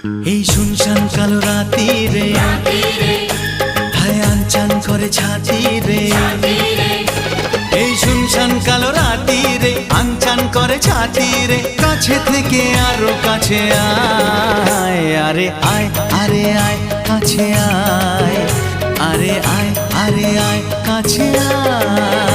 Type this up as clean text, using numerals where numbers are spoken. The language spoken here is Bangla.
এই শুনশান কালো রাতি রে হায় আনচান করে ছাতি রে। এই শুনশান কালো রাতি রে আনচান করে ছাতি রে। কাছে থেকে আরো কাছে আয়, আরে আয় আরে আয় কাছে আয়, আরে আয় আরে আয় কাছে আয়।